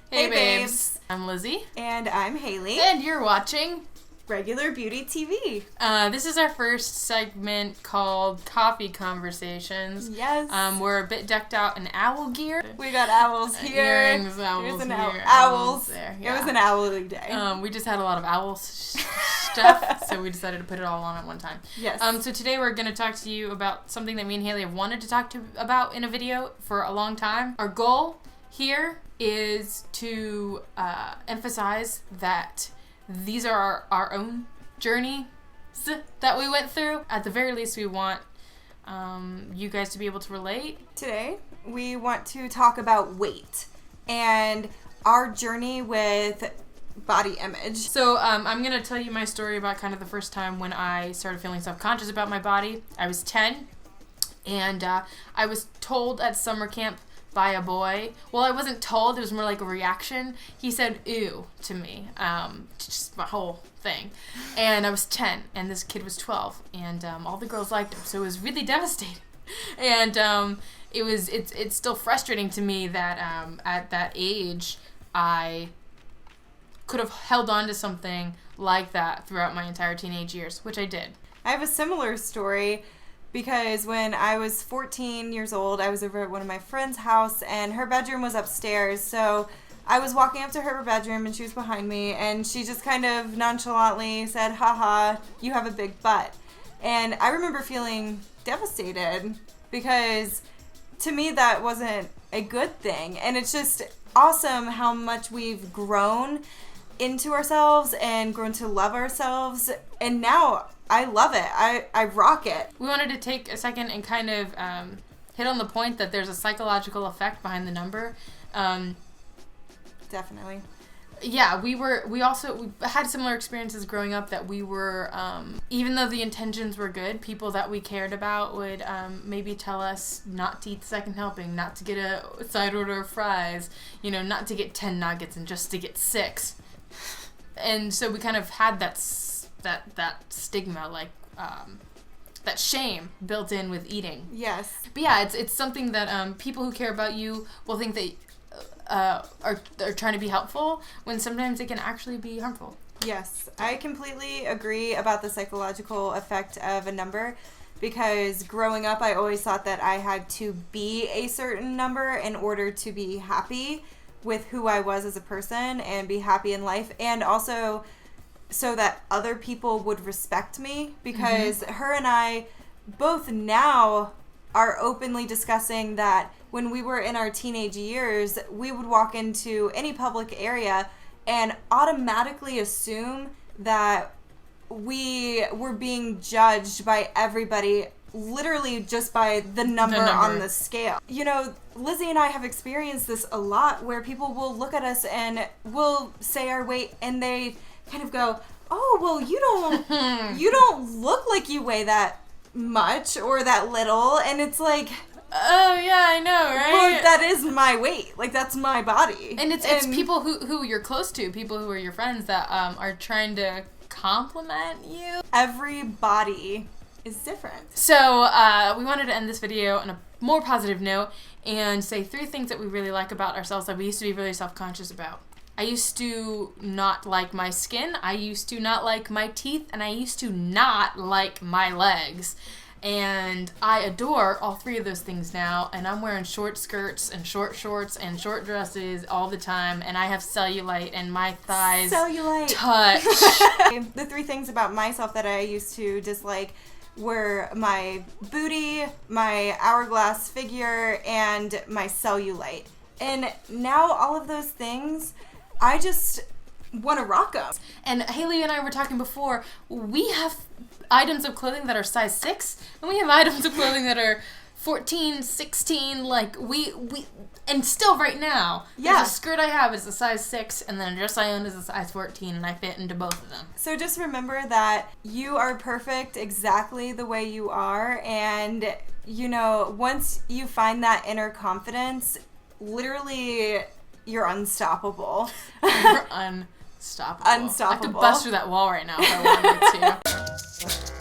Hey babes. I'm Lizzie. And I'm Haley. And you're watching Regular Beauty TV. This is our first segment called Coffee Conversations. Yes. We're a bit decked out in owl gear. We got owls here. Earrings, owls here. Owls there. Yeah. It was an owly day. We just had a lot of owl stuff, so we decided to put it all on at one time. Yes. So today we're going to talk to you about something that me and Haley have wanted to talk about in a video for a long time. Our goal here is to emphasize that these are our own journeys that we went through. At the very least, we want you guys to be able to relate. Today, we want to talk about weight and our journey with body image. So I'm going to tell you my story about kind of the first time when I started feeling self-conscious about my body. I was 10, and I was told at summer camp by a boy. Well, I wasn't told, it was more like a reaction. He said ew to me, just my whole thing. And I was 10 and this kid was 12, and all the girls liked him, so it was really devastating. And it's still frustrating to me that at that age I could have held on to something like that throughout my entire teenage years, which I did. I have a similar story. Because when I was 14 years old, I was over at one of my friend's house, and her bedroom was upstairs. So I was walking up to her bedroom, and she was behind me, and she just kind of nonchalantly said, "Haha, you have a big butt." And I remember feeling devastated because to me that wasn't a good thing. And it's just awesome how much we've grown into ourselves and grown to love ourselves. And now I love it. I rock it. We wanted to take a second and kind of hit on the point that there's a psychological effect behind the number. Definitely. Yeah, we had similar experiences growing up that we were, even though the intentions were good, people that we cared about would maybe tell us not to eat the second helping, not to get a side order of fries, not to get 10 nuggets and just to get 6. And so we kind of had that stigma, like that shame built in with eating. Yes. But yeah, it's something that people who care about you will think that are trying to be helpful when sometimes it can actually be harmful. Yes, I completely agree about the psychological effect of a number, because growing up I always thought that I had to be a certain number in order to be happy with who I was as a person and be happy in life, and also so that other people would respect me, because her and I both now are openly discussing that when we were in our teenage years, we would walk into any public area and automatically assume that we were being judged by everybody literally just by the number on the scale. Lizzie and I have experienced this a lot, where people will look at us and will say our weight, and they kind of go, "Oh, well, you don't look like you weigh that much or that little." And it's like, oh yeah, I know, right? Well, that is my weight. Like, that's my body. And it's people who you're close to, people who are your friends that are trying to compliment you. Every body is different. So we wanted to end this video on a more positive note and say 3 things that we really like about ourselves that we used to be really self-conscious about. I used to not like my skin, I used to not like my teeth, and I used to not like my legs. And I adore all 3 of those things now, and I'm wearing short skirts and short shorts and short dresses all the time, and I have cellulite and my thighs touch. The 3 things about myself that I used to dislike were my booty, my hourglass figure, and my cellulite. And now all of those things, I just want to rock them. And Haley and I were talking before, we have items of clothing that are size 6, and we have items of clothing that are 14, 16, like and still right now, there's a skirt I have is a size 6, and then a dress I own is a size 14, and I fit into both of them. So just remember that you are perfect exactly the way you are, and once you find that inner confidence, literally you're unstoppable. You're unstoppable. Unstoppable. I could bust through that wall right now if I wanted to.